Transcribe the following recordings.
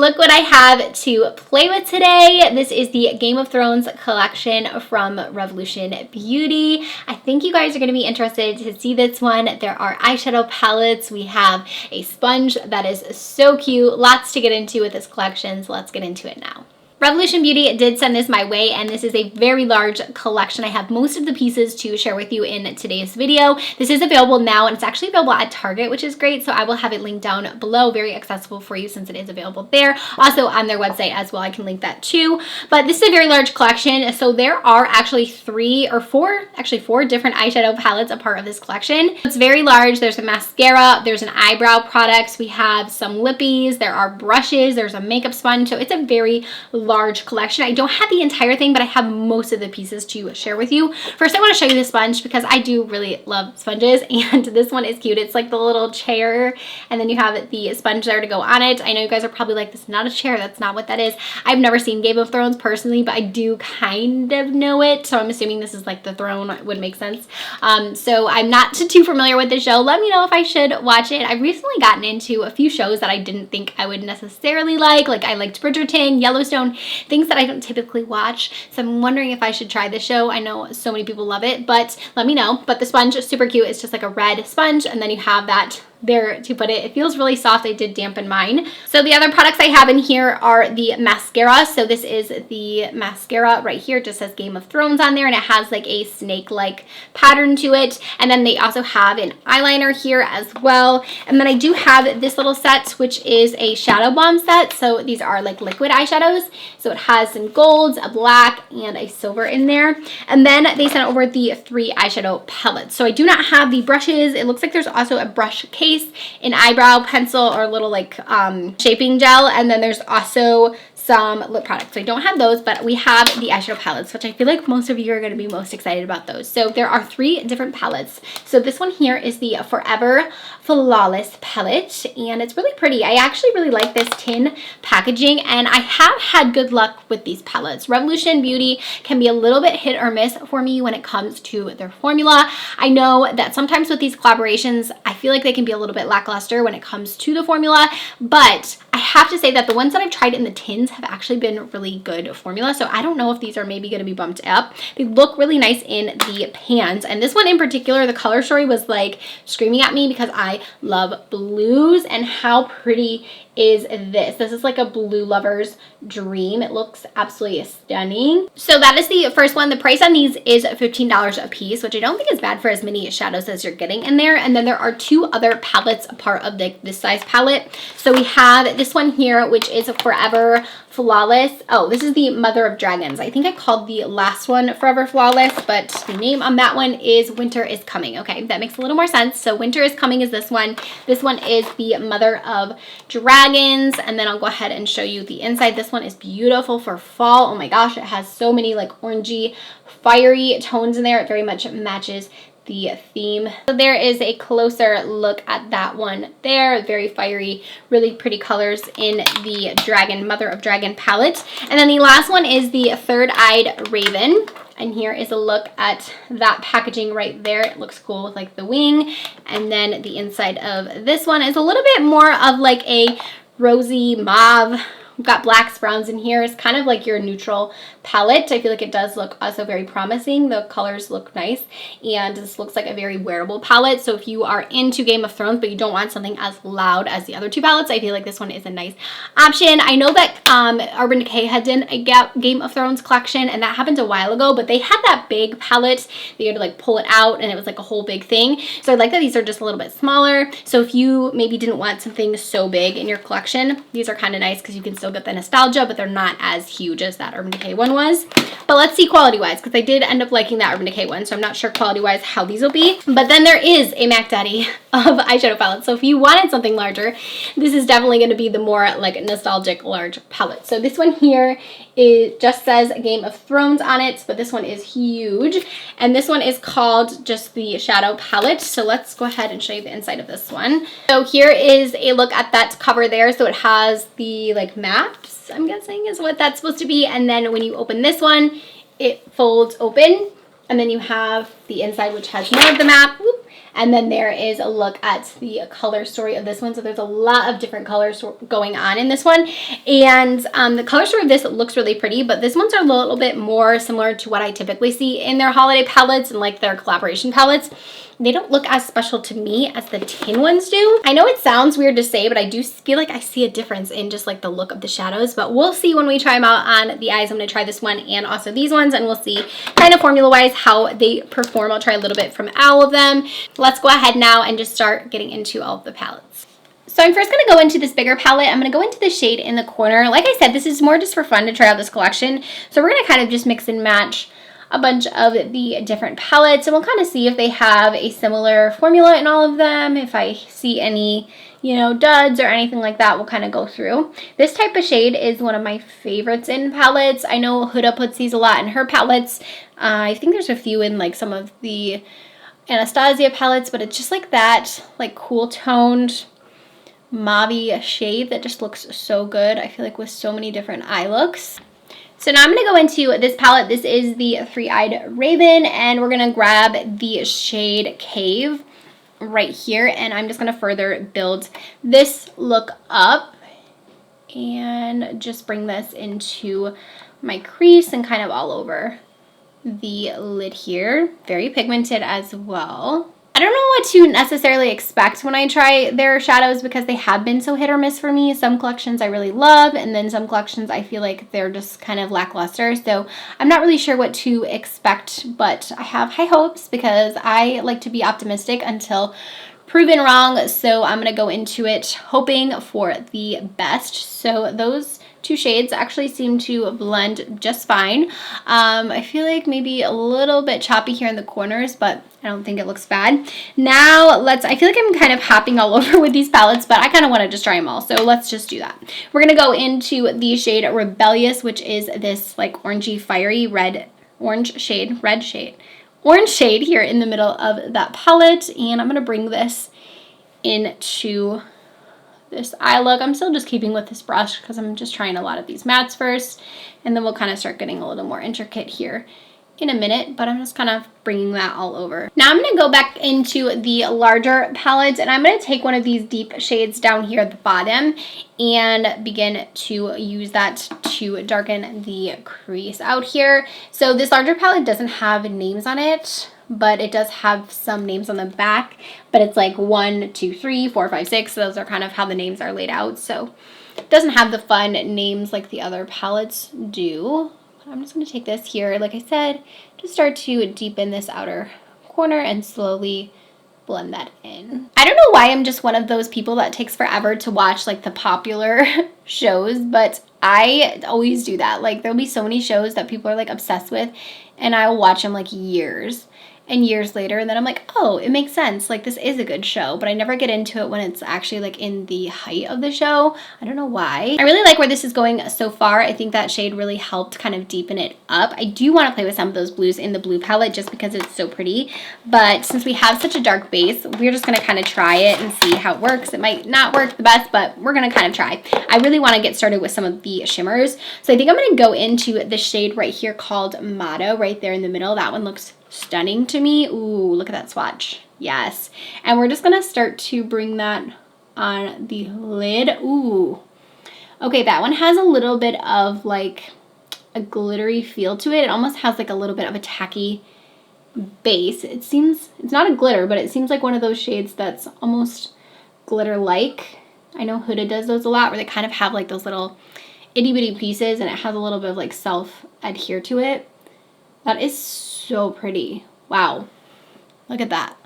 look what I have to play with today. This is the Game of Thrones collection from Revolution Beauty. I think you guys are going to be interested to see this one. There are eyeshadow palettes. We have a sponge that is so cute. Lots to get into with this collection, so let's get into it now. Revolution Beauty did send this my way, and this is a very large collection. I have most of the pieces to share with you in today's video. This is available now, and it's actually available at Target, which is great, so I will have it linked down below. Very accessible for you since it is available there. Also on their website as well, I can link that too. But this is a very large collection, so there are actually four different eyeshadow palettes a part of this collection. It's very large. There's a mascara, there's an eyebrow product, we have some lippies, there are brushes, there's a makeup sponge, so it's a very large collection. I don't have the entire thing, but I have most of the pieces to share with you. First, I want to show you the sponge because I do really love sponges, and this one is cute. It's like the little chair, and then you have the sponge there to go on it. I know you guys are probably like, this is not a chair. That's not what that is. I've never seen Game of Thrones personally, but I do kind of know it, so I'm assuming this is like the throne. It would make sense. So I'm not too familiar with the show. Let me know if I should watch it. I've recently gotten into a few shows that I didn't think I would necessarily like I liked Bridgerton, Yellowstone, things that I don't typically watch, so I'm wondering if I should try this show. I know so many people love it, but let me know. But the sponge is super cute. It's just like a red sponge, and then you have that there to put it. It feels really soft. I did dampen mine. So the other products I have in here are the mascara. So this is the mascara right here. It just says Game of Thrones on there, and it has like a snake-like pattern to it. And then they also have an eyeliner here as well. And then I do have this little set, which is a shadow bomb set. So these are like liquid eyeshadows. So it has some golds, a black, and a silver in there. And then they sent over the 3 eyeshadow palettes. So I do not have the brushes. It looks like there's also a brush case, an eyebrow pencil, or a little like shaping gel, and then there's also some lip products. So I don't have those, but we have the eyeshadow palettes, which I feel like most of you are going to be most excited about those. So there are 3 different palettes. So this one here is the Forever Flawless palette, and it's really pretty. I actually really like this tin packaging, and I have had good luck with these palettes. Revolution Beauty can be a little bit hit or miss for me when it comes to their formula. I know that sometimes with these collaborations, I feel like they can be a little bit lackluster when it comes to the formula, but I have to say that the ones that I've tried in the tins have actually been really good formula. So I don't know if these are maybe going to be bumped up. They look really nice in the pans. And this one in particular, the color story was like screaming at me because I love blues, and how pretty is this? This is like a blue lover's dream. It looks absolutely stunning. So that is the first one. The price on these is $15 a piece, which I don't think is bad for as many shadows as you're getting in there. And then there are 2 other palettes a part of this size palette. So we have this one here, which is Forever Flawless. Oh, this is the Mother of Dragons. I think I called the last one Forever Flawless, but the name on that one is Winter is Coming. Okay, that makes a little more sense. So Winter is Coming is this one. This one is the Mother of Dragons, and then I'll go ahead and show you the inside. This one is beautiful for fall. Oh my gosh, it has so many like orangey, fiery tones in there. It very much matches the theme. So there is a closer look at that one there. Very fiery, really pretty colors in the Dragon, Mother of Dragon palette. And then the last one is the Third-Eyed Raven. And here is a look at that packaging right there. It looks cool with like the wing. And then the inside of this one is a little bit more of like a rosy mauve. We've got blacks, browns in here. It's kind of like your neutral palette. I feel like it does look also very promising. The colors look nice, and this looks like a very wearable palette. So if you are into Game of Thrones but you don't want something as loud as the other 2 palettes, I feel like this one is a nice option. I know that Urban Decay had done a Game of Thrones collection, and that happened a while ago, but they had that big palette. They had to like pull it out, and it was like a whole big thing. So I like that these are just a little bit smaller. So if you maybe didn't want something so big in your collection, these are kind of nice because you can still get the nostalgia, but they're not as huge as that Urban Decay one was. But let's see quality wise, because I did end up liking that Urban Decay one, so I'm not sure quality wise how these will be. But then there is a Mac Daddy of eyeshadow palettes, so if you wanted something larger, this is definitely going to be the more like nostalgic large palette. So this one here, it just says Game of Thrones on it, but this one is huge, and this one is called just the Shadow Palette. So let's go ahead and show you the inside of this one. So here is a look at that cover there. So it has the like maps, I'm guessing is what that's supposed to be, and then when you open this one, it folds open, and then you have the inside, which has more of the map. Whoop. And then there is a look at the color story of this one. So there's a lot of different colors going on in this one. And the color story of this looks really pretty, but this one's are a little bit more similar to what I typically see in their holiday palettes and like their collaboration palettes. They don't look as special to me as the tin ones do. I know it sounds weird to say, but I do feel like I see a difference in just like the look of the shadows, but we'll see when we try them out on the eyes. I'm gonna try this one and also these ones, and we'll see kind of formula-wise how they perform. I'll try a little bit from all of them. Let's go ahead now and just start getting into all of the palettes. So I'm first going to go into this bigger palette. I'm going to go into the shade in the corner. Like I said, this is more just for fun to try out this collection. So we're going to kind of just mix and match a bunch of the different palettes, and we'll kind of see if they have a similar formula in all of them. If I see any, you know, duds or anything like that, we'll kind of go through. This type of shade is one of my favorites in palettes. I know Huda puts these a lot in her palettes. I think there's a few in like some of the Anastasia palettes, but it's just like that, like cool toned mauve shade that just looks so good. I feel like with so many different eye looks. So now I'm going to go into this palette. This is the Three-Eyed Raven, and we're going to grab the shade Cave right here, and I'm just going to further build this look up and just bring this into my crease and kind of all over the lid here. Very pigmented as well. I don't know what to necessarily expect when I try their shadows because they have been so hit or miss for me. Some collections I really love, and then some collections I feel like they're just kind of lackluster. So I'm not really sure what to expect, but I have high hopes because I like to be optimistic until proven wrong. So I'm going to go into it hoping for the best. So those two shades actually seem to blend just fine. I feel like maybe a little bit choppy here in the corners, but I don't think it looks bad. Now I feel like I'm kind of hopping all over with these palettes, but I kind of want to just try them all. So let's just do that. We're going to go into the shade Rebellious, which is this like orangey, fiery orange shade here in the middle of that palette. And I'm going to bring this into this eye look. I'm still just keeping with this brush because I'm just trying a lot of these mattes first, and then we'll kind of start getting a little more intricate here in a minute, but I'm just kind of bringing that all over. Now I'm going to go back into the larger palettes, and I'm going to take one of these deep shades down here at the bottom and begin to use that to darken the crease out here. So this larger palette doesn't have names on it, but it does have some names on the back, but it's like 1, 2, 3, 4, 5, 6. Those are kind of how the names are laid out. So it doesn't have the fun names like the other palettes do. I'm just going to take this here, like I said, to start to deepen this outer corner and slowly blend that in. I don't know why I'm just one of those people that takes forever to watch like the popular shows, but I always do that. Like there'll be so many shows that people are like obsessed with, and I'll watch them like years and years later, and then I'm like, oh, it makes sense. Like this is a good show, but I never get into it when it's actually like in the height of the show. I don't know why. I really like where this is going so far. I think that shade really helped kind of deepen it up. I do want to play with some of those blues in the blue palette just because it's so pretty, but since we have such a dark base, we're just going to kind of try it and see how it works. It might not work the best, but we're going to kind of try. I really want to get started with some of the shimmers, so I think I'm going to go into the shade right here called Motto right there in the middle. That one looks stunning to me. Ooh, look at that swatch. Yes. And we're just going to start to bring that on the lid. Ooh. Okay, that one has a little bit of like a glittery feel to it. It almost has like a little bit of a tacky base. It seems, it's not a glitter, but it seems like one of those shades that's almost glitter-like. I know Huda does those a lot where they kind of have like those little itty-bitty pieces, and it has a little bit of like self-adhere to it. That is so pretty. Wow. Look at that.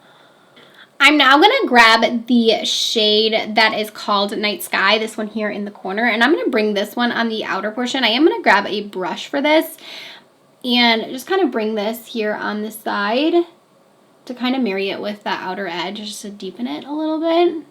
I'm now going to grab the shade that is called Night Sky, this one here in the corner, and I'm going to bring this one on the outer portion. I am going to grab a brush for this and just kind of bring this here on the side to kind of marry it with that outer edge just to deepen it a little bit.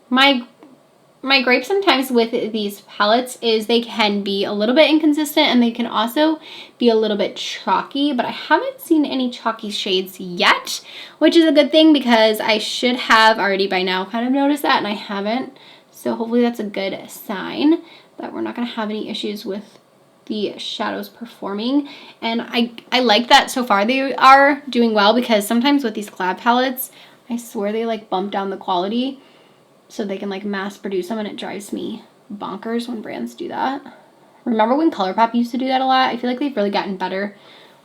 My gripe sometimes with these palettes is they can be a little bit inconsistent, and they can also be a little bit chalky, but I haven't seen any chalky shades yet, which is a good thing because I should have already by now kind of noticed that, and I haven't. So hopefully that's a good sign that we're not going to have any issues with the shadows performing, and I like that so far they are doing well, because sometimes with these collab palettes, I swear they like bump down the quality so they can like mass produce them, and it drives me bonkers when brands do that. Remember when ColourPop used to do that a lot? I feel like they've really gotten better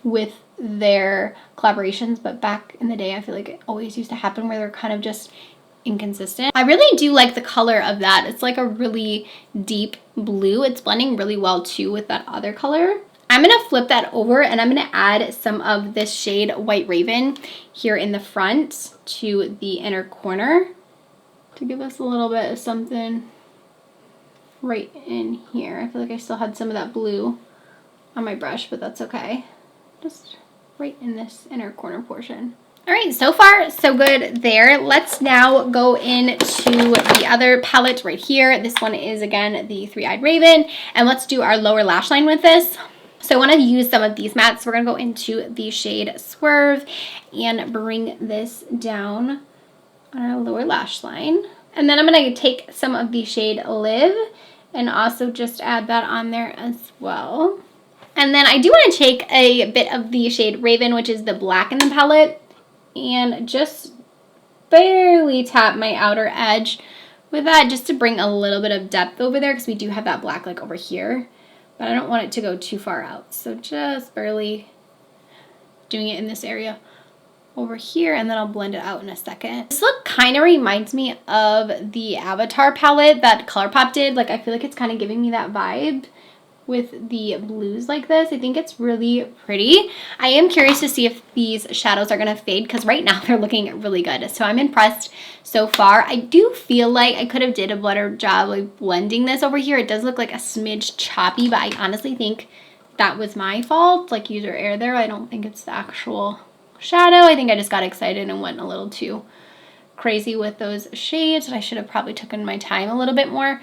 with their collaborations, but back in the day I feel like it always used to happen where they're kind of just inconsistent. I really do like the color of that. It's like a really deep blue. It's blending really well too with that other color. I'm gonna flip that over and I'm gonna add some of this shade White Raven here in the front to the inner corner to give us a little bit of something right in here. I feel like I still had some of that blue on my brush, but that's okay. Just right in this inner corner portion. All right, so far so good there. Let's now go into the other palette right here. This one is again the Three-Eyed Raven, and let's do our lower lash line with this. So I want to use some of these mattes. We're gonna go into the shade Swerve and bring this down on our lower lash line. And then I'm gonna take some of the shade Live and also just add that on there as well. And then I do want to take a bit of the shade Raven, which is the black in the palette, and just barely tap my outer edge with that, just to bring a little bit of depth over there, because we do have that black like over here, but I don't want it to go too far out. So just barely doing it in this area over here, and then I'll blend it out in a second. This look kind of reminds me of the Avatar palette that ColourPop did. Like I feel like it's kind of giving me that vibe with the blues like this. I think it's really pretty. I am curious to see if these shadows are gonna fade, because right now they're looking really good. So I'm impressed so far. I do feel like I could have did a better job like blending this over here. It does look like a smidge choppy, but I honestly think that was my fault. Like user error there. I don't think it's the actual shadow. I think I just got excited and went a little too crazy with those shades, and I should have probably taken my time a little bit more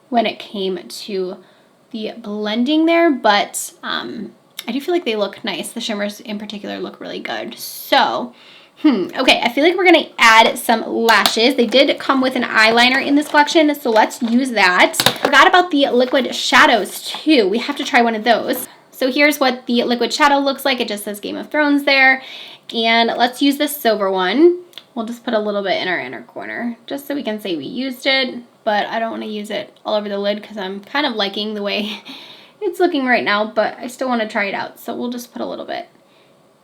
when it came to the blending there, but I do feel like they look nice. The shimmers in particular look really good. So, okay, I feel like we're gonna add some lashes. They did come with an eyeliner in this collection, so let's use that. Forgot about the liquid shadows too. We have to try one of those. So here's what the liquid shadow looks like. It just says Game of Thrones there. And let's use this silver one. We'll just put a little bit in our inner corner, just so we can say we used it, but I don't want to use it all over the lid because I'm kind of liking the way it's looking right now, but I still want to try it out. So we'll just put a little bit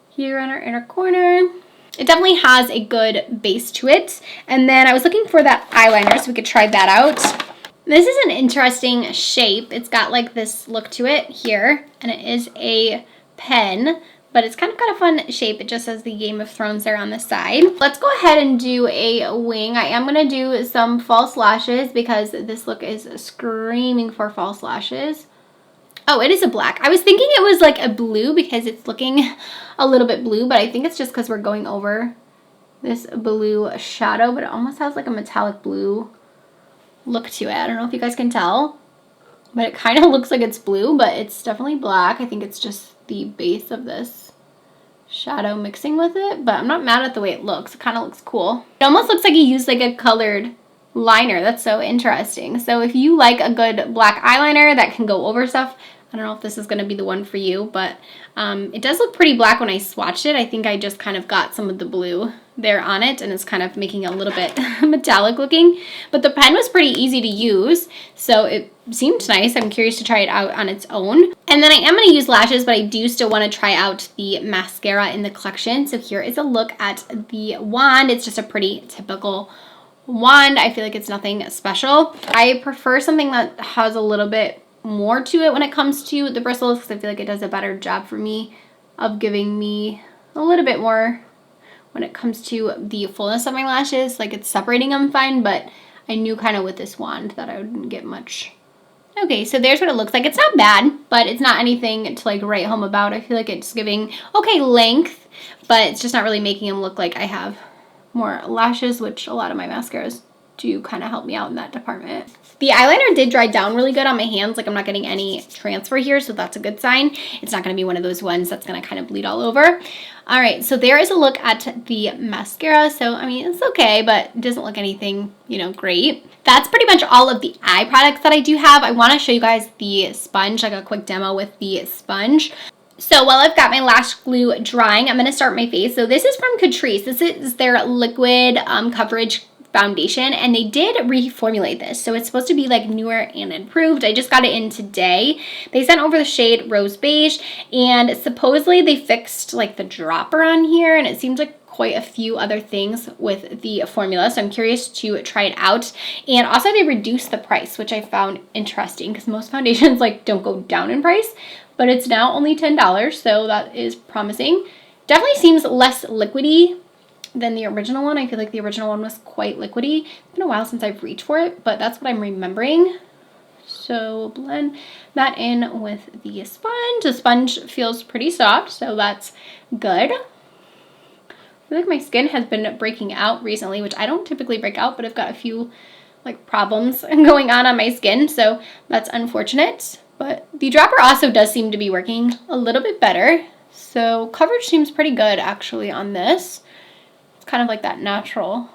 here on our inner corner. It definitely has a good base to it. And then I was looking for that eyeliner so we could try that out. This is an interesting shape. It's got like this look to it here, and it is a pen, but it's kind of got a fun shape. It just says the Game of Thrones there on the side. Let's go ahead and do a wing. I am gonna do some false lashes because this look is screaming for false lashes. Oh, it is a black. I was thinking it was like a blue because it's looking a little bit blue, but I think it's just because we're going over this blue shadow, but it almost has like a metallic blue look to it. I don't know if you guys can tell, but it kind of looks like it's blue, but it's definitely black. I think it's just the base of this shadow mixing with it, but I'm not mad at the way it looks. It kind of looks cool. It almost looks like he used like a colored liner. That's so interesting. So if you like a good black eyeliner that can go over stuff, I don't know if this is going to be the one for you, but it does look pretty black when I swatched it. I think I just kind of got some of the blue there on it, and it's kind of making it a little bit metallic looking, but the pen was pretty easy to use, so it seemed nice. I'm curious to try it out on its own. And then I am going to use lashes, but I do still want to try out the mascara in the collection. So here is a look at the wand. It's just a pretty typical wand. I feel like it's nothing special. I prefer something that has a little bit more to it when it comes to the bristles, because I feel like it does a better job for me of giving me a little bit more when it comes to the fullness of my lashes. Like it's separating them fine, but I knew kind of with this wand that I wouldn't get much. Okay, so there's what it looks like. It's not bad, but it's not anything to like write home about. I feel like it's giving okay length, but it's just not really making them look like I have more lashes, which a lot of my mascaras to kind of help me out in that department. The eyeliner did dry down really good on my hands. Like I'm not getting any transfer here, so that's a good sign. It's not going to be one of those ones that's going to kind of bleed all over. All right, so there is a look at the mascara. So, I mean, it's okay, but it doesn't look anything, you know, great. That's pretty much all of the eye products that I do have. I want to show you guys the sponge, like a quick demo with the sponge. So while I've got my lash glue drying, I'm going to start my face. So this is from Catrice. This is their liquid coverage foundation, and they did reformulate this, so it's supposed to be like newer and improved. I just got it in today. They sent over the shade Rose Beige, and supposedly they fixed like the dropper on here, and it seems like quite a few other things with the formula, so I'm curious to try it out. And also they reduced the price, which I found interesting because most foundations like don't go down in price, but it's now only $10, so that is promising. Definitely seems less liquidy than the original one. I feel like the original one was quite liquidy. It's been a while since I've reached for it, but that's what I'm remembering. So blend that in with the sponge. The sponge feels pretty soft, so that's good. I feel like my skin has been breaking out recently, which I don't typically break out, but I've got a few like problems going on my skin, so that's unfortunate. But the dropper also does seem to be working a little bit better. So coverage seems pretty good actually on this. Kind of like that natural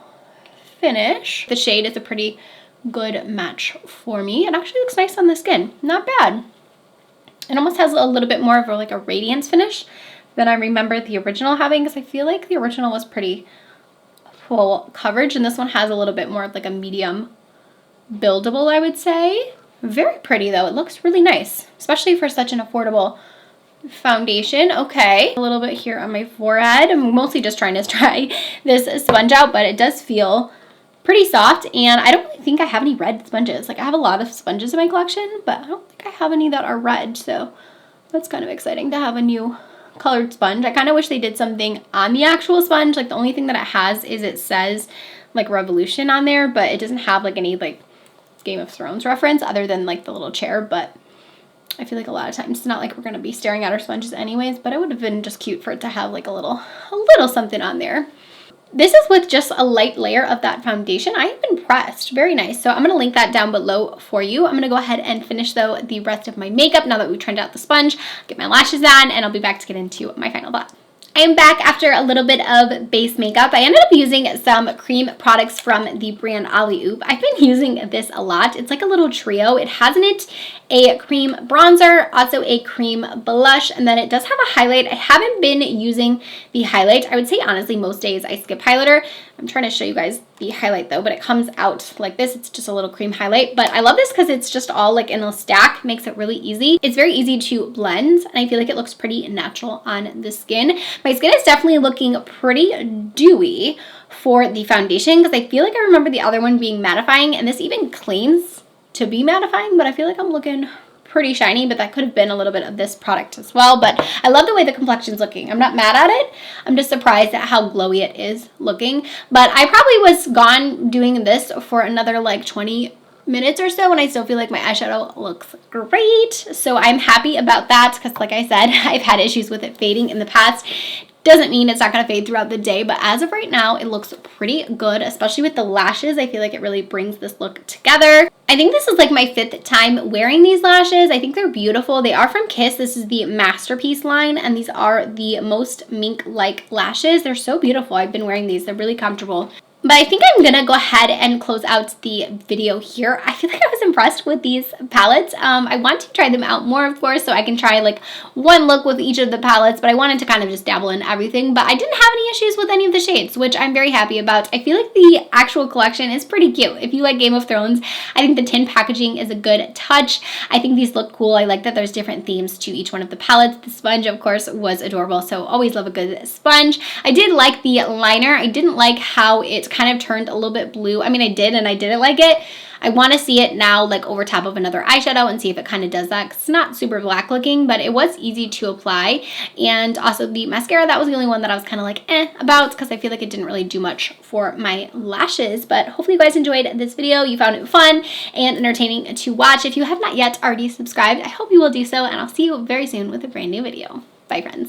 finish. The shade is a pretty good match for me. It actually looks nice on the skin. Not bad. It almost has a little bit more of like a radiance finish than I remember the original having, because I feel like the original was pretty full coverage, and this one has a little bit more of like a medium buildable, I would say. Very pretty though. It looks really nice, especially for such an affordable foundation. Okay, a little bit here on my forehead. I'm mostly just trying to try this sponge out, but it does feel pretty soft, and I don't really think I have any red sponges. Like I have a lot of sponges in my collection, but I don't think I have any that are red, so that's kind of exciting to have a new colored sponge. I kind of wish they did something on the actual sponge. Like the only thing that it has is it says like Revolution on there, but it doesn't have like any like Game of Thrones reference other than like the little chair. But I feel like a lot of times it's not like we're going to be staring at our sponges anyways, but it would have been just cute for it to have like a little something on there. This is with just a light layer of that foundation. I am impressed. Very nice. So I'm going to link that down below for you. I'm going to go ahead and finish though the rest of my makeup now that we've trimmed out the sponge, get my lashes on, and I'll be back to get into my final thought. I am back after a little bit of base makeup. I ended up using some cream products from the brand Ollie Oop. I've been using this a lot. It's like a little trio. It has in it a cream bronzer, also a cream blush, and then it does have a highlight. I haven't been using the highlight. I would say honestly most days I skip highlighter. I'm trying to show you guys the highlight though, but it comes out like this. It's just a little cream highlight, but I love this because it's just all like in a stack. Makes it really easy. It's very easy to blend, and I feel like it looks pretty natural on the skin. My skin is definitely looking pretty dewy for the foundation because I feel like I remember the other one being mattifying, and this even claims to be mattifying, but I feel like I'm looking pretty shiny, but that could have been a little bit of this product as well. But I love the way the complexion's looking. I'm not mad at it. I'm just surprised at how glowy it is looking. But I probably was gone doing this for another like 20 minutes or so, and I still feel like my eyeshadow looks great. So I'm happy about that because like I said, I've had issues with it fading in the past. Doesn't mean it's not going to fade throughout the day, but as of right now, it looks pretty good, especially with the lashes. I feel like it really brings this look together. I think this is like my 5th time wearing these lashes. I think they're beautiful. They are from Kiss. This is the Masterpiece line, and these are the most mink-like lashes. They're so beautiful. I've been wearing these. They're really comfortable. But I think I'm gonna go ahead and close out the video here. I feel like I was impressed with these palettes. I want to try them out more, of course, so I can try like one look with each of the palettes, but I wanted to kind of just dabble in everything. But I didn't have any issues with any of the shades, which I'm very happy about. I feel like the actual collection is pretty cute. If you like Game of Thrones, I think the tin packaging is a good touch. I think these look cool. I like that there's different themes to each one of the palettes. The sponge, of course, was adorable, so always love a good sponge. I did like the liner. I didn't like how it kind of turned a little bit blue. I mean, I did, and I didn't like it. I want to see it now like over top of another eyeshadow and see if it kind of does that, 'cause it's not super black looking, but it was easy to apply. And also the mascara, that was the only one that I was kind of like about, because I feel like it didn't really do much for my lashes. But hopefully you guys enjoyed this video. You found it fun and entertaining to watch. If you have not yet already subscribed, I hope you will do so, and I'll see you very soon with a brand new video. Bye, friends.